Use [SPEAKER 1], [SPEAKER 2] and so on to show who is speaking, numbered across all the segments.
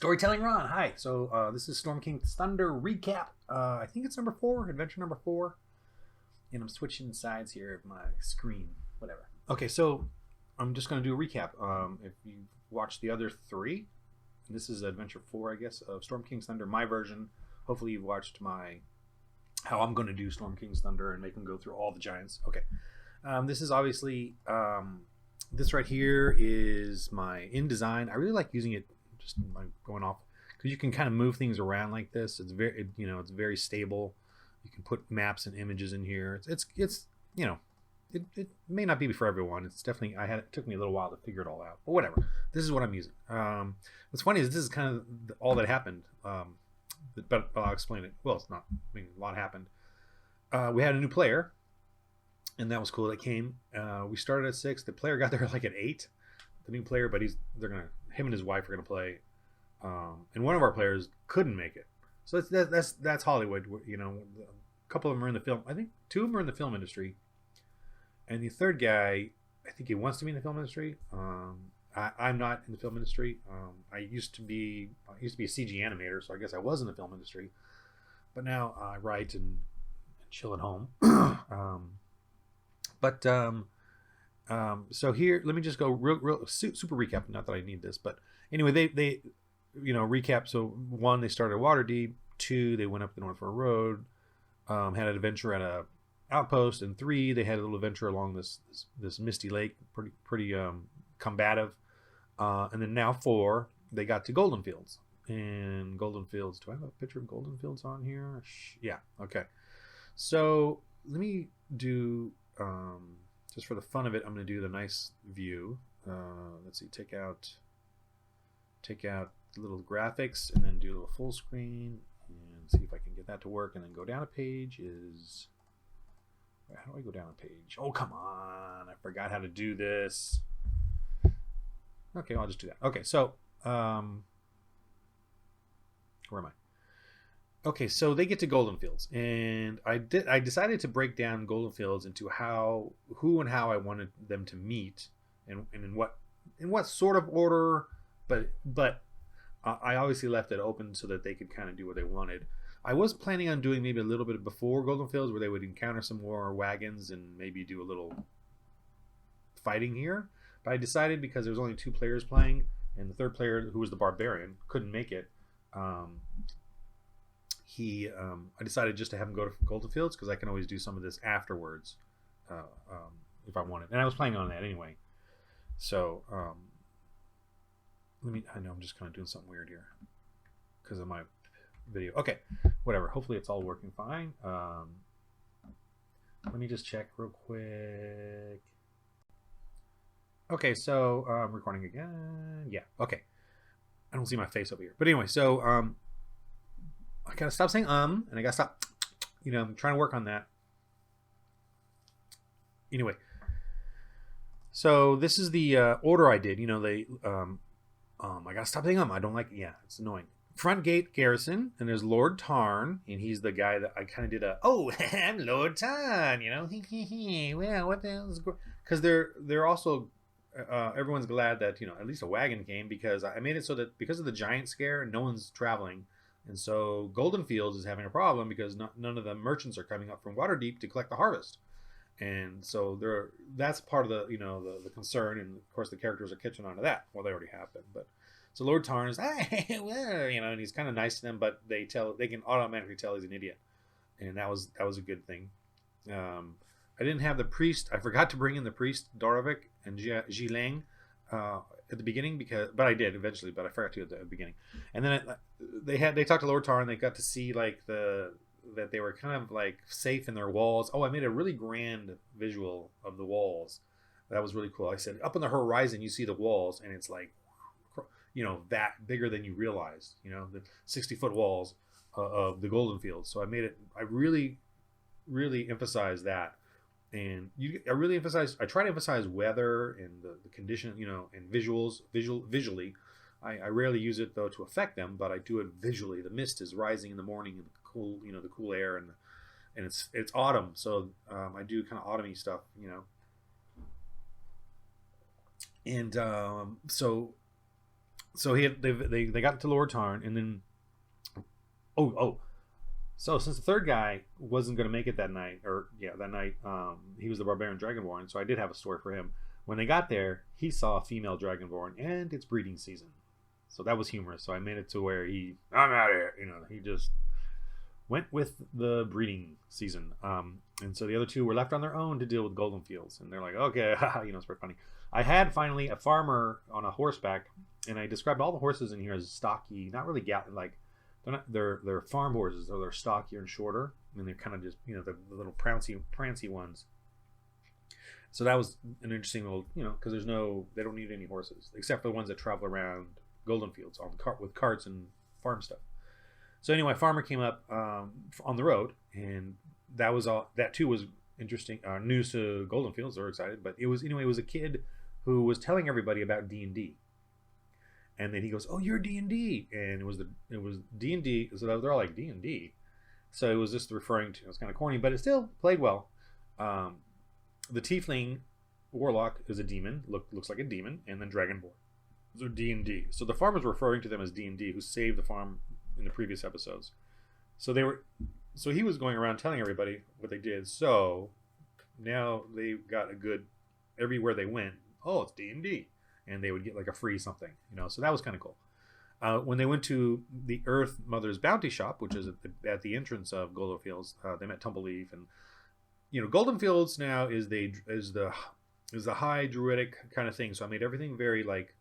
[SPEAKER 1] Storytelling Ron, hi. So this is Storm King's Thunder recap. I think it's number 4, adventure number 4. And I'm switching sides here of my screen, whatever. Okay, so I'm just going to do a recap. If you've watched the other 3, this is adventure 4, I guess, of Storm King's Thunder, my version. Hopefully you've watched how I'm going to do Storm King's Thunder and make them go through all the giants. Okay. This is obviously, this right here is my InDesign. I really like using it, just like going off, because you can kind of move things around like this. It's very, it's very stable. You can put maps and images in here. It's it may not be for everyone. It's definitely, it took me a little while to figure it all out, but whatever. This is what I'm using. What's funny is this is kind of all that happened. But I'll explain it. Well, it's not. I mean, a lot happened. We had a new player, and that was cool. That came. We started at 6. The player got there like at 8. The new player, but him and his wife are gonna play, and one of our players couldn't make it. So that's Hollywood. A couple of them are in the film. I think 2 of them are in the film industry, and the third guy, I think he wants to be in the film industry. I'm not in the film industry. I used to be a CG animator, so I guess I was in the film industry, but now I write and chill at home. So here, let me just go real super recap. Not that I need this, but anyway, they recap. So 1, they started at Waterdeep. 2, they went up the North Fork Road, had an adventure at a outpost, and 3, they had a little adventure along this misty lake, pretty combative. And then now 4, they got to Goldenfields. And Goldenfields, do I have a picture of Goldenfields on here? Yeah, okay. So let me do, just for the fun of it, I'm going to do the nice view. Let's see, take out the little graphics, and then do a little full screen, and see if I can get that to work, and then go down a page. How do I go down a page? Oh, come on, I forgot how to do this. Okay, I'll just do that. Okay, so where am I? Okay, so they get to Goldenfields, and I decided to break down Goldenfields into who and how I wanted them to meet, and in what sort of order, but I obviously left it open so that they could kind of do what they wanted. I was planning on doing maybe a little bit before Goldenfields, where they would encounter some more wagons and maybe do a little fighting here. But I decided, because there was only 2 players playing, and the third player, who was the Barbarian, couldn't make it. I decided just to have him go to Goldenfields, because I can always do some of this afterwards if I wanted. And I was planning on that anyway. So I know I'm just kind of doing something weird here because of my video. Okay, whatever. Hopefully it's all working fine. Let me just check real quick. Okay, so I'm recording again. Yeah, okay. I don't see my face over here. But anyway, so I gotta stop saying and I gotta stop. I'm trying to work on that. Anyway, so this is the order I did. I gotta stop saying I don't like it. Yeah, it's annoying. Front gate garrison, and there's Lord Tarn, and he's the guy that I kind of did I'm Lord Tarn, well, what the hell is, because they're also everyone's glad that at least a wagon came, because I made it so that because of the giant scare, no one's traveling, and so Goldenfields is having a problem because none of the merchants are coming up from Waterdeep to collect the harvest, and so that's part of the concern, and of course the characters are catching on to that. Well, they already have been, but so Lord Tarn is and he's kind of nice to them, but they can automatically tell he's an idiot, and that was a good thing. I didn't have the priest. I forgot to bring in the priest Dorovik and Jilang at the beginning, but I did eventually. But I forgot to at the beginning. And then they talked to Lord Tarn. They got to see that they were kind of like safe in their walls. Oh, I made a really grand visual of the walls. That was really cool. I said up on the horizon you see the walls, and it's like that bigger than you realized. The 60-foot walls of the Goldenfields. So I made it. I really emphasized that. And I try to emphasize weather and the condition, and visually. I rarely use it though to affect them, but I do it visually. The mist is rising in the morning, and the cool air, and it's autumn, so I do kind of autumny stuff, And so So they got to Lord Tarn, and then so since the third guy wasn't going to make it that night, he was the Barbarian Dragonborn. So I did have a story for him. When they got there, he saw a female Dragonborn, and it's breeding season. So that was humorous. So I made it to where I'm out of here. He just went with the breeding season. And so the other two were left on their own to deal with Goldenfields. And they're like, okay, it's pretty funny. I had finally a farmer on a horseback, and I described all the horses in here as stocky, not really they're farm horses, so they're stockier and shorter, and they're kind of just the little prancy ones. So that was an interesting little because they don't need any horses except for the ones that travel around Goldenfields with carts and farm stuff. So anyway, farmer came up on the road, and that was all. That too was interesting news to Goldenfields. They're excited, but it was a kid who was telling everybody about D&D. And then he goes, "Oh, you're D&D," and it was D&D. So they're all like D&D. So it was just referring to. It was kind of corny, but it still played well. The Tiefling Warlock is a demon. Looks like a demon, and then Dragonborn. Those are D&D. So the farm was referring to them as D&D, who saved the farm in the previous episodes. So he was going around telling everybody what they did. So now they got a good everywhere they went. Oh, it's D&D. And they would get like a free something, so that was kind of cool. When they went to the Earth Mother's Bounty Shop, which is at the entrance of Goldenfields, they met Tumbleleaf, and Goldenfields now is the high druidic kind of thing. So I made everything very like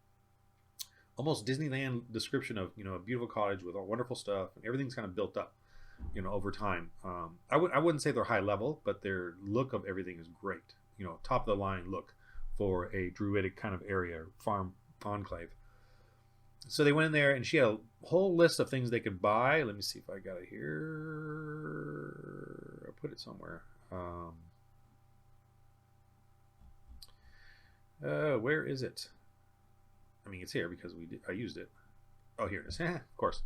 [SPEAKER 1] almost Disneyland description of a beautiful cottage with all wonderful stuff, and everything's kind of built up, over time. I wouldn't say they're high level, but their look of everything is great. Top of the line look for a druidic kind of area, farm enclave. So they went in there, and she had a whole list of things they could buy. Let me see if I got it here. I'll put it somewhere. Where is it? I mean, it's here because I used it. Oh, here it is. Of course.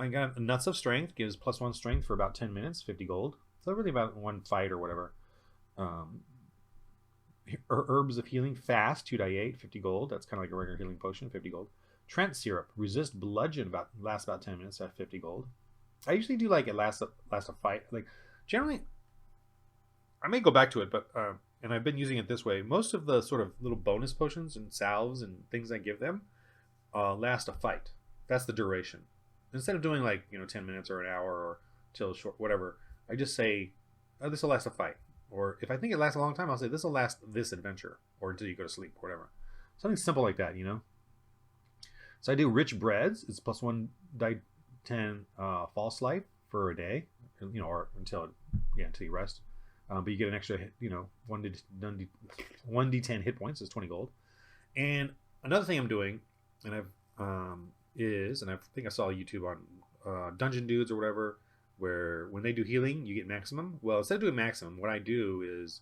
[SPEAKER 1] I got Nuts of Strength, gives +1 strength for about 10 minutes, 50 gold. So really about one fight or whatever. Herbs of Healing, Fast, 2/8, 50 gold. That's kind of like a regular healing potion, 50 gold. Trent Syrup, Resist Bludgeon, lasts about 10 minutes at 50 gold. I usually do like it lasts a fight. Like generally, I may go back to it, but and I've been using it this way. Most of the sort of little bonus potions and salves and things I give them last a fight. That's the duration. Instead of doing 10 minutes or an hour or till short whatever, I just say, oh, this will last a fight. Or if I think it lasts a long time, I'll say this will last this adventure, or until you go to sleep, or whatever. Something simple like that, So I do Rich Breads. It's +1 die 10 false life for a day, or until you rest. But you get an extra, 1d10 hit points is 20 gold. And another thing I'm doing, and I think I saw YouTube on Dungeon Dudes or whatever, where when they do healing, you get maximum. Well, instead of doing maximum, what I do is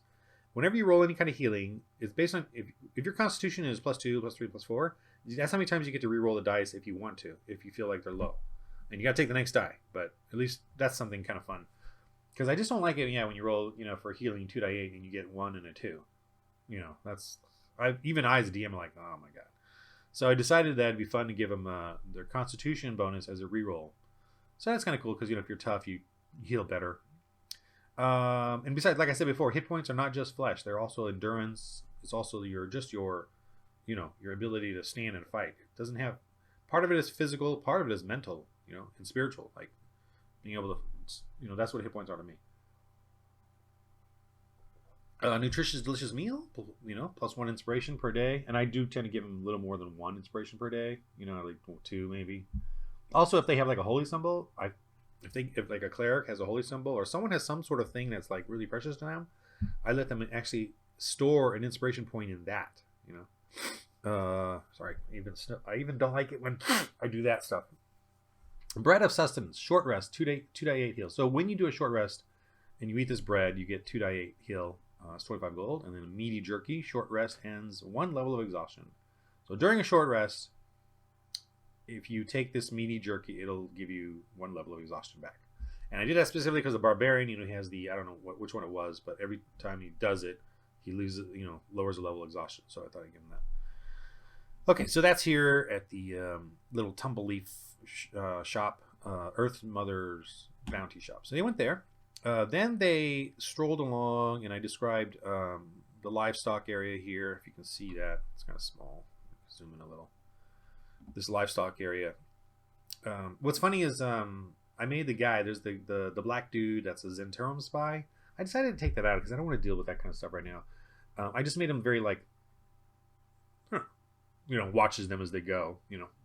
[SPEAKER 1] whenever you roll any kind of healing, it's based on if your constitution is +2, +3, +4, that's how many times you get to re-roll the dice if you want to, if you feel like they're low. And you got to take the next die, but at least that's something kind of fun. Because I just don't like it, when you roll, for healing 2/8 and you get 1 and a 2. That's even I as a DM am like, oh my god. So I decided that it'd be fun to give them their constitution bonus as a re-roll. So that's kind of cool because if you're tough, you heal better. And besides, like I said before, hit points are not just flesh; they're also endurance. It's also your ability to stand and fight. It doesn't have part of it is physical, part of it is mental, and spiritual. Like being able to, that's what hit points are to me. Nutritious, delicious meal, +1 inspiration per day, and I do tend to give them a little more than 1 inspiration per day. Like 2 maybe. Also, if they have like a holy symbol, if like a cleric has a holy symbol or someone has some sort of thing that's like really precious to them, I let them actually store an inspiration point in that. Sorry, I even don't like it when I do that stuff. Bread of Sustenance, short rest, 2/8 heal. So when you do a short rest and you eat this bread, you get 2/8 heal. It's 25 gold, and then a meaty jerky. Short rest ends 1 level of exhaustion. So during a short rest, if you take this meaty jerky, it'll give you 1 level of exhaustion back. And I did that specifically because the barbarian, he has the, I don't know which one it was, but every time he does it, he loses, lowers the level of exhaustion. So I thought I'd give him Okay, so that's here at the little Tumbleleaf shop, Earth Mother's Bounty Shop. So they went there. Then they strolled along, and I described the livestock area here. If you can see that, it's kind of small. Zoom in a little. This livestock area. What's funny is I made the guy. There's the black dude that's a Zentarum spy. I decided to take that out because I don't want to deal with that kind of stuff right now. I just made him very like, watches them as they go.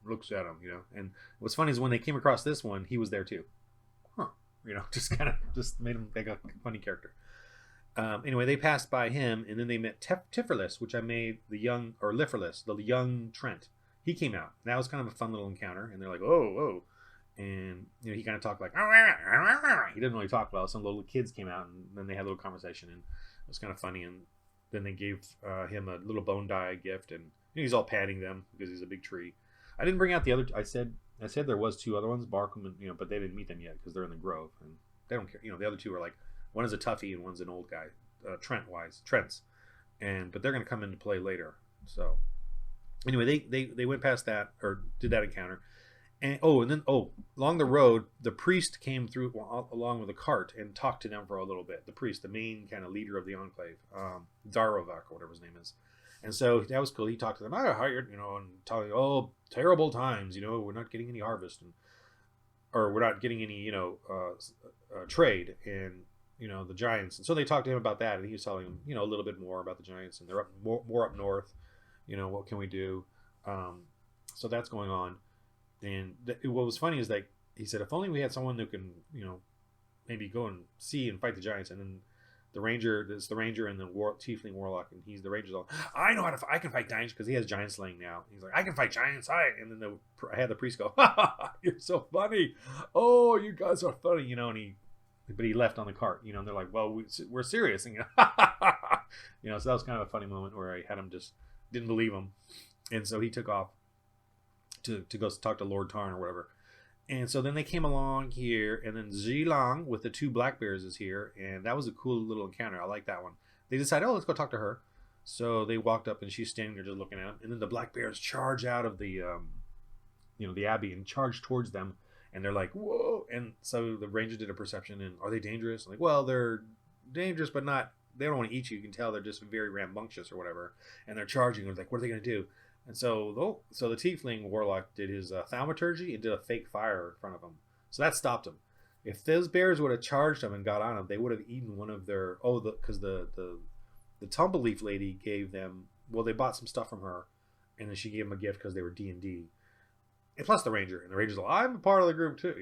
[SPEAKER 1] Looks at them. And what's funny is when they came across this one, he was there too. Just kind of just made him like a funny character. Anyway, they passed by him, and then they met Tifferless, which I made the young, or Lifferless, the young Trent. He came out. That was kind of a fun little encounter, and they're like, oh, and he kind of talked like, he didn't really talk well. Some little kids came out, and then they had a little conversation, and it was kind of funny. And then they gave him a little bone die gift, and he's all patting them because he's a big tree. I didn't bring out the other. I said there was two other ones, Barkham, and but they didn't meet them yet because they're in the grove, and they don't care. The other two are like, one is a toughie and one's an old guy, Trents, but they're going to come into play later. So anyway, they went past that, or did that encounter, and then along the road, the priest came through along with a cart and talked to them for a little bit. The priest, the main kind of leader of the enclave, Darovak or whatever his name is. And so that was cool. He talked to them, and telling, terrible times, we're not getting any harvest, or we're not getting any, trade, and the giants. And so they talked to him about that, and he was telling them, a little bit more about the giants, and they're up more up north. What can we do? So that's going on. And what was funny is that he said, if only we had someone who can, maybe go and see and fight the giants. And then the ranger and the Tiefling Warlock, and the ranger's all, I know I can fight giants because he has giant slaying now. He's like, I can fight giants. And then I had the priest go, you're so funny. Oh, you guys are funny, but he left on the cart, and they're like, well, we're serious. And, so that was kind of a funny moment where I had him just didn't believe him. And so he took off to go talk to Lord Tarn or whatever. And so then they came along here, and then Zhilang with the two black bears is here, and that was a cool little encounter. I like that one. They decided, let's go talk to her. So they walked up, and she's standing there just looking at them. And then the black bears charge out of the, the abbey and charge towards them. And they're like, whoa. And so the ranger did a perception, and are they dangerous? I'm like, well, they're dangerous, but not, they don't want to eat you. You can tell they're just very rambunctious or whatever. And they're charging. They're like, what are they going to do? And so the Tiefling Warlock did his thaumaturgy and did a fake fire in front of him. So that stopped him. If those bears would have charged him and got on him, they would have eaten one of their, because the Tumbleleaf lady gave them, they bought some stuff from her, and then she gave them a gift because they were D&D. And plus the ranger. And the ranger's like, I'm a part of the group too.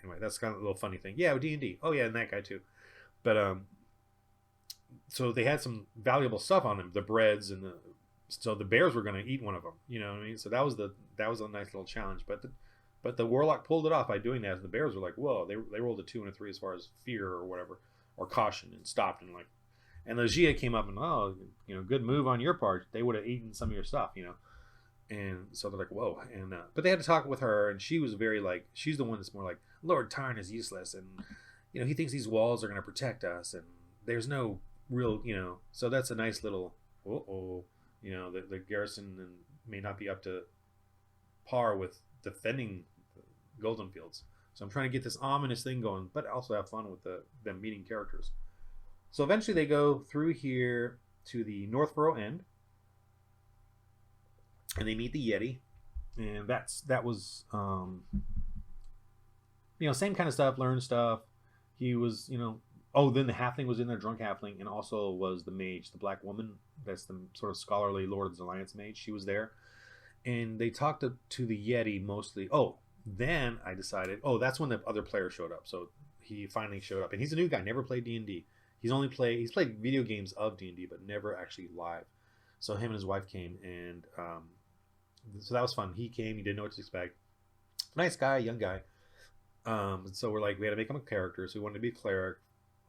[SPEAKER 1] Anyway, that's kind of a little funny thing. Yeah, D&D. Oh yeah, and that guy too. But so they had some valuable stuff on them, the breads and so the bears were going to eat one of them. You know what I mean? So that was a nice little challenge. But the warlock pulled it off by doing that. And the bears were like, whoa, they rolled a 2 and a 3 as far as fear or whatever, or caution, and stopped and the Gia came up and good move on your part. They would have eaten some of your stuff, And so they're like, whoa. And but they had to talk with her, and she was very she's the one that's more like, Lord Tarn is useless, and he thinks these walls are going to protect us, and there's no real, so that's a nice little the garrison may not be up to par with defending Goldenfields. So I'm trying to get this ominous thing going, but also have fun with them meeting characters. So eventually they go through here to the Northborough end, and they meet the Yeti, and that was same kind of stuff, learn stuff. He was then the halfling was in there, drunk halfling, and also was the mage, the black woman. That's the sort of scholarly Lord of the Alliance mage. She was there, and they talked to the Yeti mostly. Then I decided, that's when the other player showed up. So he finally showed up, and he's a new guy, never played D&D. He's played video games of D&D, but never actually live. So him and his wife came, and so that was fun. He came, he didn't know what to expect. Nice guy, young guy. So we had to make him a character. So we wanted to be a cleric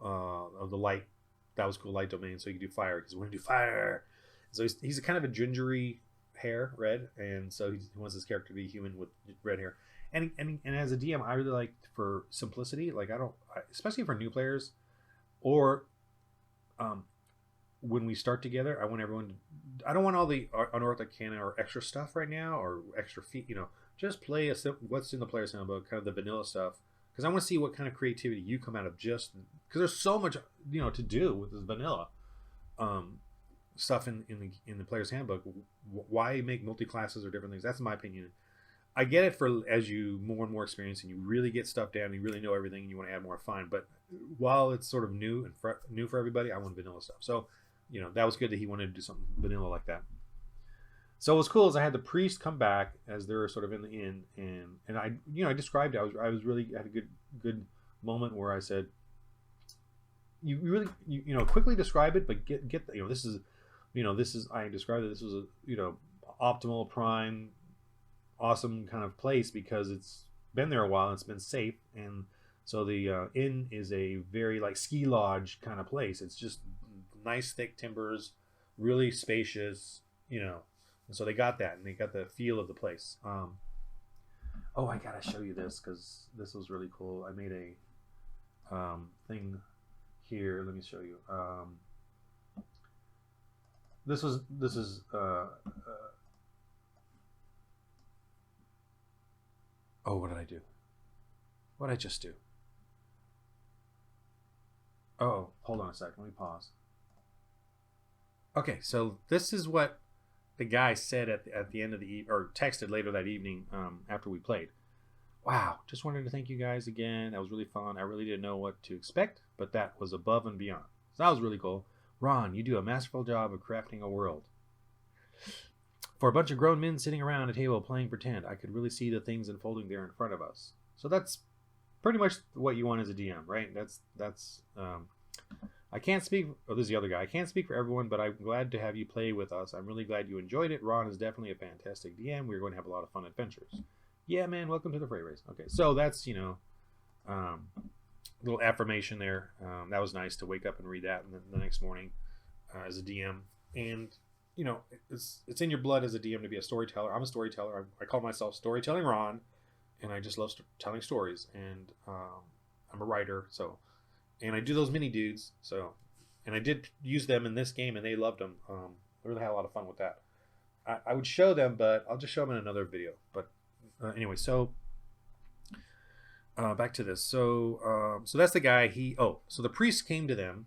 [SPEAKER 1] of the light. That was cool, light domain. So you could do fire because we want to do fire. So he's a kind of a gingery hair, red, and so he wants his character to be human with red hair. And as a DM, I really like, for simplicity, especially for new players, or when we start together, I want everyone to, I don't want all the unorthodox canon or extra stuff right now or extra feet. Just play what's in the player's handbook, kind of the vanilla stuff, because I want to see what kind of creativity you come out of, just because there's so much to do with this vanilla stuff in the player's handbook. Why make multi classes or different things? That's my opinion. I get it for as you more and more experience and you really get stuff down, you really know everything, and you want to add more fun. But while it's sort of new and new for everybody, I want vanilla stuff. So, that was good that he wanted to do something vanilla like that. So what was cool is I had the priest come back as they were sort of in the inn, and I described it. I was really had a good moment where I said, you really quickly describe it, but get this is I described it. This was a optimal prime awesome kind of place because it's been there a while and it's been safe, and so the inn is a very like ski lodge kind of place. It's just nice thick timbers, really spacious, and so they got that and they got the feel of the place. I gotta show you this because this was really cool. I made a thing here. Let me show you. This is what did I do? What did I just do? Oh, hold on a sec. Let me pause. Okay, so this is what the guy said at the end of the or texted later that evening after we played. Wow, just wanted to thank you guys again. That was really fun. I really didn't know what to expect, but that was above and beyond. So that was really cool. Ron, you do a masterful job of crafting a world. For a bunch of grown men sitting around a table playing pretend, I could really see the things unfolding there in front of us. So that's pretty much what you want as a DM, right? That's I can't speak. Oh, this is the other guy. I can't speak for everyone, but I'm glad to have you play with us. I'm really glad you enjoyed it. Ron is definitely a fantastic DM. We're going to have a lot of fun adventures. Yeah, man. Welcome to the Fray Race. Okay, so that's little affirmation there. That was nice to wake up and read that the next morning as a DM, and it's in your blood as a DM to be a storyteller. I'm a storyteller. I call myself Storytelling Ron, and I just love telling stories. And I'm a writer, and I do those mini dudes. And I did use them in this game, and they loved them. I really had a lot of fun with that. I would show them, but I'll just show them in another video. But anyway, so back to this. So that's the guy. So the priest came to them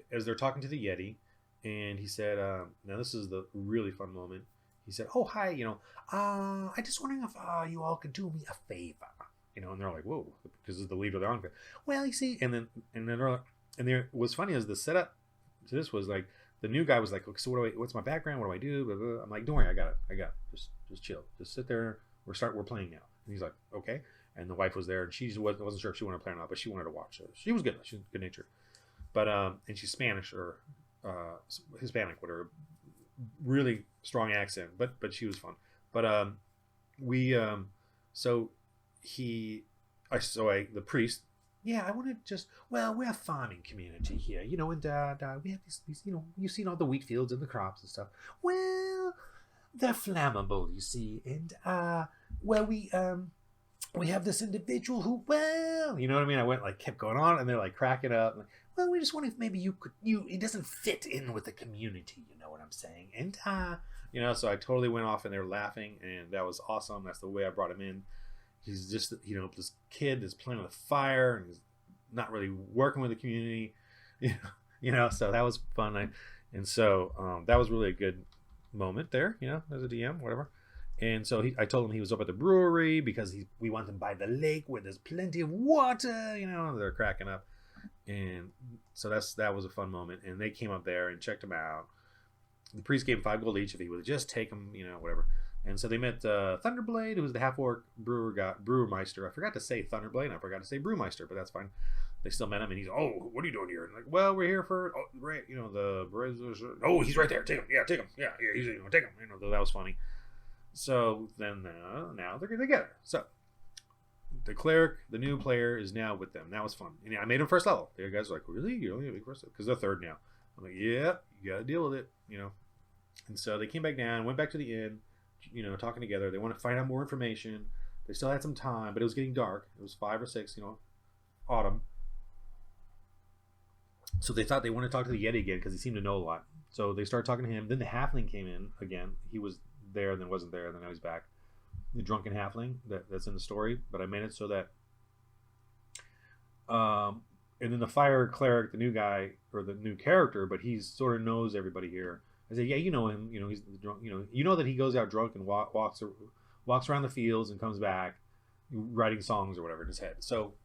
[SPEAKER 1] as they're talking to the Yeti. And he said, now this is the really fun moment. He said, "Oh, hi, I just wondering if you all could do me a favor." And they're like, "Whoa," because this is the leader of the enclave. Well, you see, and then what's funny is the setup to this was like the new guy was like, "Okay, so what's my background? What do I do?" Blah, blah, blah. I'm like, "Don't worry, I got it. Just chill. Just sit there. We're playing now." And he's like, "Okay." And the wife was there, and she wasn't sure if she wanted to play or not, but she wanted to watch. So she was good. She was good natured, but and she's Spanish or Hispanic, whatever, really strong accent, but she was fun. But the priest, I want to just, well, we're a farming community here, and we have these, you've seen all the wheat fields and the crops and stuff. Well, they're flammable, you see, and we have this individual who, well, you know what I mean? I kept going on, and they're like cracking up. Like, well, we just wonder if maybe it doesn't fit in with the community, you know what I'm saying? And, so I totally went off, and they're laughing, and that was awesome. That's the way I brought him in. He's just, this kid that's playing with fire, and he's not really working with the community, so that was fun. That was really a good moment there, as a DM, whatever. And so I told him he was up at the brewery because we want him by the lake where there's plenty of water, they're cracking up. And so that was a fun moment. And they came up there and checked him out. The priest gave him 5 gold each if he would just take him, whatever. And so they met Thunderblade, who was the half-orc brewermeister. I forgot to say Thunderblade, and I forgot to say Brewmeister, but that's fine. They still met him, and he's, "Oh, what are you doing here?" And like, "Well, we're here for, oh, he's right there. Take him. Yeah, take him. Yeah, he's, take him." That was funny. So then now they're together. So the cleric, the new player, is now with them. That was fun. And I made him first level. The guys were like, "Really? You only have first level?" Because they're third now. I'm like, "Yeah, you got to deal with it." And so they came back down, went back to the inn, talking together. They want to find out more information. They still had some time, but it was getting dark. It was 5 or 6, autumn. So they thought they wanted to talk to the Yeti again because he seemed to know a lot. So they started talking to him. Then the halfling came in again. He was there, and then wasn't there, and then now he's back. The drunken halfling that's in the story, but I made it so that and then the fire cleric, the new guy or the new character, but he sort of knows everybody here. I said, yeah, you know him. You know he's drunk. You know that he goes out drunk and walks around the fields and comes back, writing songs or whatever in his head. So,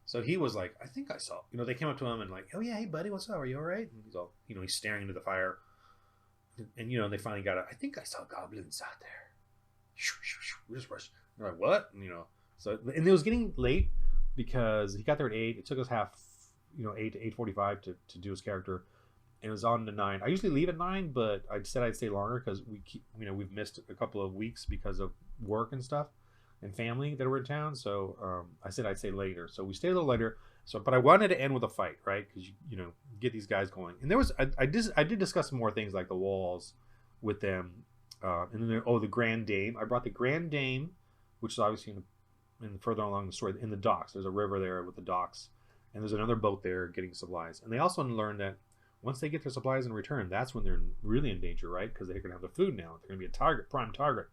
[SPEAKER 1] so he was like, I think I saw. They came up to him and like, oh yeah, hey buddy, what's up? Are you all right? And he's all, he's staring into the fire, and they finally got it. I think I saw goblins out there. We just rushed. They're like, what? And, so and it was getting late because he got there at 8. It took us 8 to 8:45 to do his character, and it was on to 9. I usually leave at 9, but I said I'd stay longer because we've missed a couple of weeks because of work and stuff and family that were in town. So I said I'd stay later. So we stayed a little later. So, but I wanted to end with a fight, right? Because get these guys going. And there was I did discuss some more things like the walls with them. And then the Grand Dame. I brought the Grand Dame, which is obviously in further along the story, in the docks. There's a river there with the docks, and there's another boat there getting supplies. And they also learned that once they get their supplies in return, that's when they're really in danger, right? Because they're going to have the food now. They're going to be a prime target.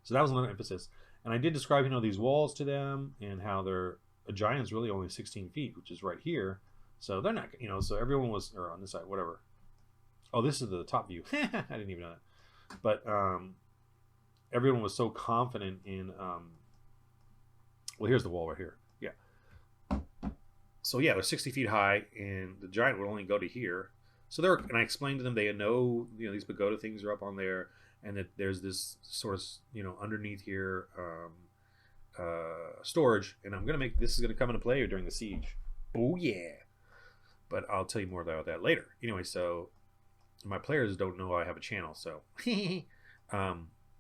[SPEAKER 1] So that was another emphasis. And I did describe, these walls to them and how a giant's really only 16 feet, which is right here. So they're not, so everyone was, or on this side, whatever. Oh, this is the top view. I didn't even know that. But everyone was so confident in well, here's the wall right here. Yeah. So yeah, it was 60 feet high, and the giant would only go to here. So and I explained to them they know these pagoda things are up on there, and that there's this sort of underneath here storage, and this is gonna come into play during the siege. Oh yeah. But I'll tell you more about that later. Anyway, so my players don't know I have a channel, so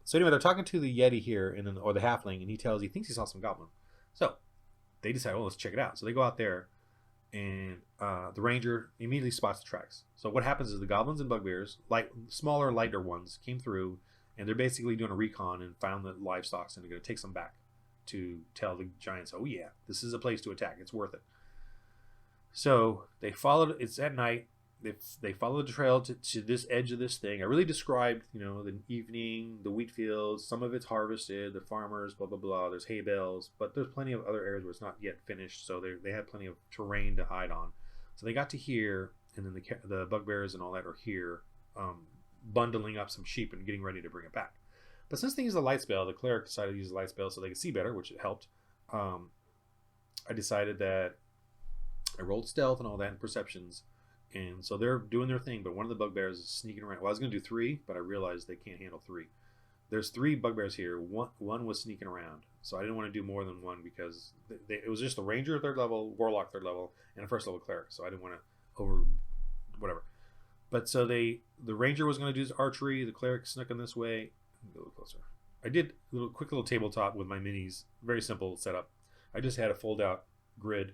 [SPEAKER 1] so anyway, they're talking to the Yeti here, or the halfling, and he thinks he saw some goblin. So they decide, let's check it out. So they go out there, and the ranger immediately spots the tracks. So what happens is the goblins and bugbears, smaller, lighter ones, came through, and they're basically doing a recon and found the livestock, and they're going to take some back to tell the giants, oh yeah, this is a place to attack. It's worth it. So they followed. It's at night. They followed the trail to this edge of this thing. I really described, the evening, the wheat fields. Some of it's harvested, the farmers, blah, blah, blah. There's hay bales, but there's plenty of other areas where it's not yet finished. So they had plenty of terrain to hide on. So they got to here, and then the bugbears and all that are here, bundling up some sheep and getting ready to bring it back. But since they used the light spell, the cleric decided to use the light spell so they could see better, which it helped. I decided that I rolled stealth and all that and perceptions. And so they're doing their thing, but one of the bugbears is sneaking around. Well, I was going to do 3, but I realized they can't handle 3. There's 3 bugbears here. One was sneaking around, so I didn't want to do more than one because it was just the ranger 3rd level, warlock 3rd level, and a 1st level cleric. So I didn't want to whatever. But so the ranger was going to do his archery. The cleric snuck in this way. Go a little closer. I did a quick little tabletop with my minis. Very simple setup. I just had a fold out grid.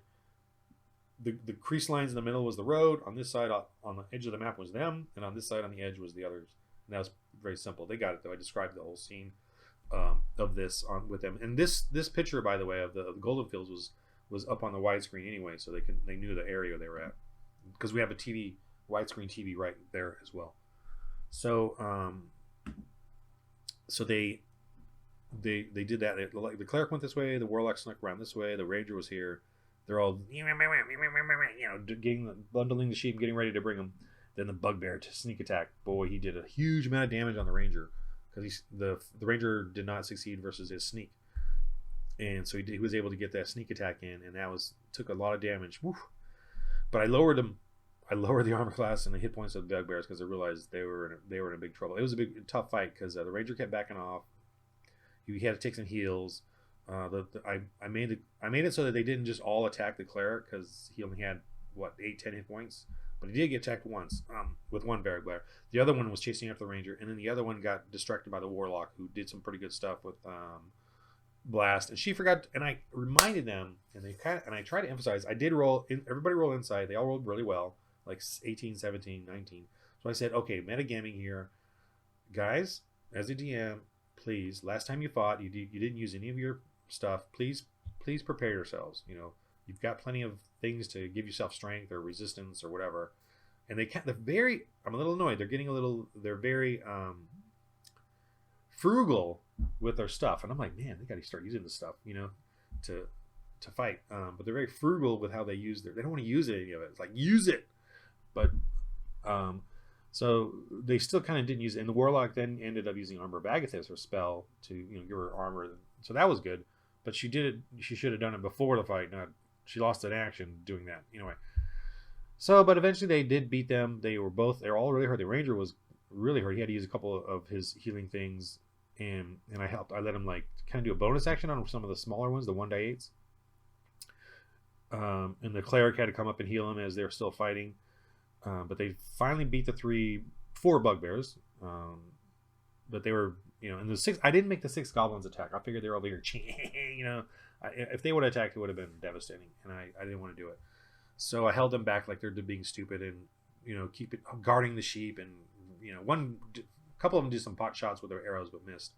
[SPEAKER 1] The crease lines in the middle was the road. On this side, on the edge of the map was them, and on this side on the edge was the others. And that was very simple. They got it though. I described the whole scene of this with them. And this picture, by the way, of the Goldenfields was up on the widescreen anyway, so they knew the area they were at because we have a widescreen TV right there as well. So so they did that. The cleric went this way. The warlock snuck around this way. The ranger was here. They're all, bundling the sheep, getting ready to bring them. Then the bugbear to sneak attack. Boy, he did a huge amount of damage on the ranger because the ranger did not succeed versus his sneak, and so he was able to get that sneak attack in, and took a lot of damage. Woo. But I lowered them. I lowered the armor class and the hit points of the bugbears because I realized they were in a big trouble. It was a tough fight because the ranger kept backing off. He had to take some heals. I made it so that they didn't just all attack the cleric because he only had 8-10 hit points, but he did get attacked once with one bugbear. The other one was chasing after the ranger, and then the other one got distracted by the warlock, who did some pretty good stuff with blast. And she forgot, and I reminded them, and I tried to emphasize. I did roll. Everybody rolled inside. They all rolled really well, like 18, 17, 19. So I said, okay, metagaming here, guys. As a DM, please. Last time you fought, you didn't use any of your stuff. Please prepare yourselves. You've got plenty of things to give yourself strength or resistance or whatever. And they're very. I'm a little annoyed. They're very frugal with their stuff, and I'm like, man, they got to start using this stuff, to fight. But they're very frugal with how they use They don't want to use any of it. It's like use it, but so they still kind of didn't use it. And the warlock then ended up using Armor of Agathis, her spell, to give her armor. So that was good. But she did it. She should have done it before the fight. Not she lost an action doing that. Anyway. So, but eventually they did beat them. They were all really hurt. The ranger was really hurt. He had to use a couple of his healing things, and I helped. I let him like kind of do a bonus action on some of the smaller ones, the 1/8s. And the cleric had to come up and heal him as they were still fighting. But they finally beat the 4 bugbears. But they were, and the 6. I didn't make the 6 goblins attack. I figured they were over here, if they would have attacked, it would have been devastating, and I didn't want to do it. So I held them back like they're being stupid, and keep it guarding the sheep, and a couple of them do some pot shots with their arrows but missed.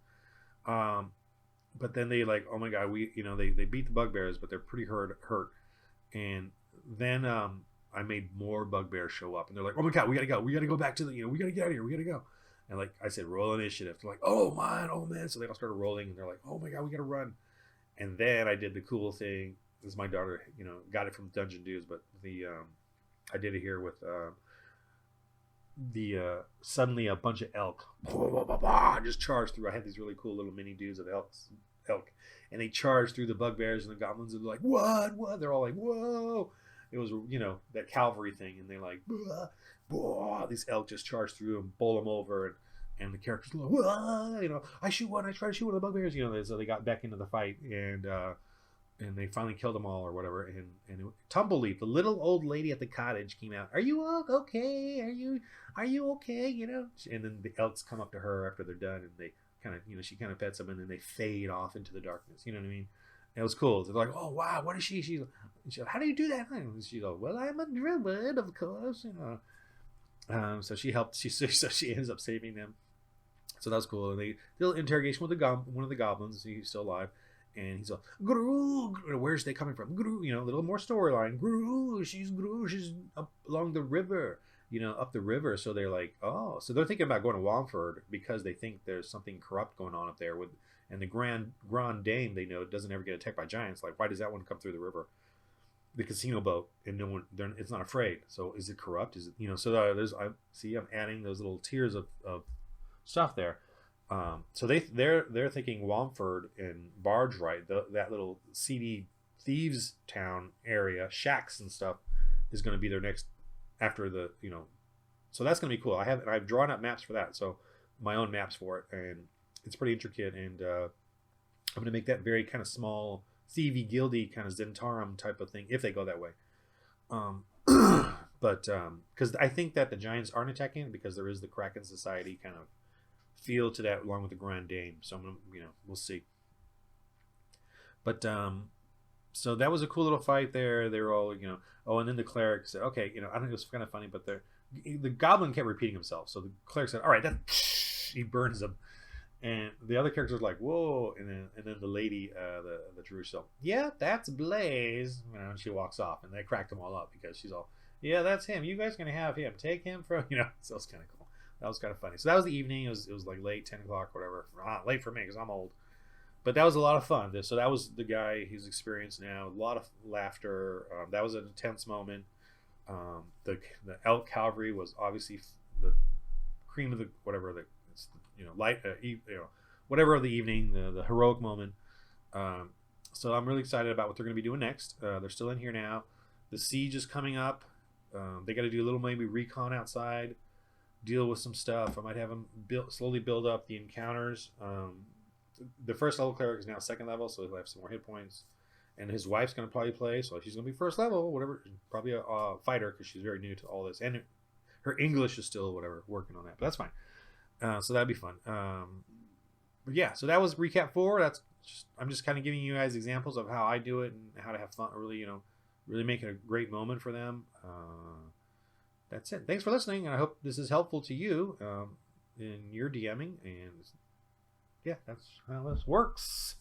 [SPEAKER 1] But then they like, oh my god, they beat the bugbears, but they're pretty hurt. And then I made more bugbears show up, and they're like, oh my god, we gotta go back to the we gotta get out of here, we gotta go. And like I said, roll initiative. They're like, oh man. So they all started rolling, and they're like, oh my god, we gotta run. And then I did the cool thing. This is my daughter, got it from Dungeon Dudes, but I did it here with suddenly a bunch of elk just charged through. I had these really cool little mini dudes of elk, and they charged through the bugbears and the goblins, and they're like, what? They're all like, whoa! It was that cavalry thing, and they're like, these elk just charged through and bowl them over, and the characters like, whoa! I try to shoot one of the bugbears, so they got back into the fight, and they finally killed them all or whatever. And Tumbleleaf, the little old lady at the cottage, came out. Are you all okay? Are you okay? And then the elks come up to her after they're done, and they kind of, she kind of pets them, and then they fade off into the darkness. You know what I mean? And it was cool. They're like, oh wow, what is she? She's like, how do you do that? And she's like, well, I'm a druid, of course. So she helped. So she ends up saving them. So that was cool. And they did a little interrogation with one of the goblins. He's still alive. And he's like, Gru, where's they coming from? Gru, a little more storyline. Gru, she's up along the river, up the river. So they're like, oh, so they're thinking about going to Wallingford because they think there's something corrupt going on up there and the Grand Dame, they know, doesn't ever get attacked by giants. Like, why does that one come through the river? The casino boat, and no one, it's not afraid. So is it corrupt? Is it, so I'm adding those little tiers of stuff there. So they're thinking Wallingford and Barge Right, that little seedy thieves town area, shacks and stuff, is going to be their next after the so that's going to be cool. I've drawn up maps for that, so my own maps for it, and it's pretty intricate, and I'm going to make that very kind of small thievy guildy kind of Zentarum type of thing if they go that way. But because I think that the giants aren't attacking it because there is the Kraken Society kind of feel to that along with the Grand Dame, so I'm gonna, we'll see. But so that was a cool little fight there. They were all and then the cleric said, okay, I don't know, it was kind of funny, but the goblin kept repeating himself, so the cleric said, all right, that he burns them, and the other characters were like, whoa, and then the lady, the Jerusalem, yeah, that's Blaze, and she walks off, and they cracked them all up because she's all, yeah, that's him, you guys gonna have him, take him from, so it's kind of cool. That was kind of funny. So that was the evening. It was like late, 10 o'clock, whatever. Late for me because I'm old. But that was a lot of fun. So that was the guy who's experienced now. A lot of laughter. That was an intense moment. The elk cavalry was obviously the cream of the whatever light whatever of the evening, the heroic moment. So I'm really excited about what they're going to be doing next. They're still in here now. The siege is coming up. They got to do a little maybe recon outside. Deal with some stuff. I might have them slowly build up the encounters. The first level cleric is now 2nd level, so he'll have some more hit points. And his wife's going to probably play, so she's going to be 1st level, whatever. Probably a fighter because she's very new to all this. And her English is still whatever, working on that, but that's fine. So that'd be fun. But yeah, so that was recap 4. I'm just kind of giving you guys examples of how I do it and how to have fun. Really, really make it a great moment for them. That's it. Thanks for listening, and I hope this is helpful to you in your DMing. And yeah, that's how this works.